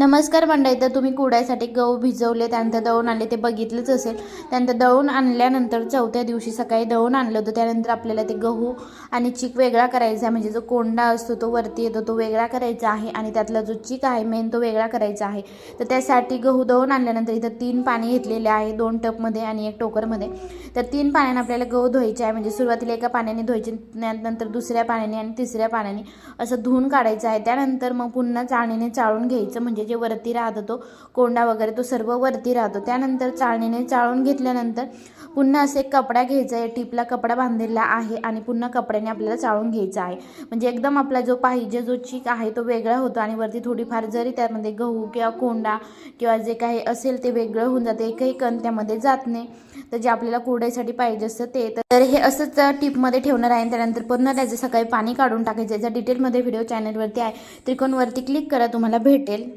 नमस्कार मंडळी, तर तुम्ही कुरडयासाठी गहू भिजवले, त्यानंतर दळून आणले ते बघितलंच असेल। त्यानंतर दळून आणल्यानंतर चौथ्या दिवशी सकाळी दळून आणलं होतं। त्यानंतर आपल्याला ते गहू आणि चीक वेगळा करायचा आहे, म्हणजे जो कोंडा असतो तो वरती येतो तो वेगळा करायचा आहे आणि त्यातला जो चीक आहे मेन तो वेगळा करायचा आहे। तर त्यासाठी गहू दळून आणल्यानंतर इथं 3 पाणी घेतलेले आहे, 2 टपमध्ये आणि 1 टोकरमध्ये। तर 3 पाण्याने आपल्याला गहू धुवायचे आहे, म्हणजे सुरुवातीला एका पाण्याने धुवायचे, नंतर दुसऱ्या पाण्याने आणि तिसऱ्या पाण्याने असं धुवून काढायचं आहे। त्यानंतर मग पुन्हा चाळणीने चाळून घ्यायचं, म्हणजे जे वरती राहतो तो कोंडा वगैरे तो सर्व वरती राहतो। त्यानंतर चाळणीने चाळून घेतल्यानंतर पुन्हा असे कपडा घ्यायचा आहे, टिपला कपडा बांधलेला आहे आणि पुन्हा कपड्याने आपल्याला चाळून घ्यायचा आहे, म्हणजे एकदम आपला जो पाहिजे जो चीक आहे तो वेगळा होतो आणि वरती थोडीफार जरी त्यामध्ये गहू किंवा कोंडा किंवा जे काही असेल ते वेगळं होऊन जाते, एकही कण त्यामध्ये जात नाही। तर जे आपल्याला कुरडयासाठी पाहिजे असतं ते तर हे असंच टिपमध्ये ठेवणार आहे। त्यानंतर पुन्हा त्याचं सकाळी पाणी काढून टाकायचं। याचा डिटेलमध्ये व्हिडिओ चॅनलवरती आहे, त्रिकोणवरती क्लिक करा, तुम्हाला भेटेल।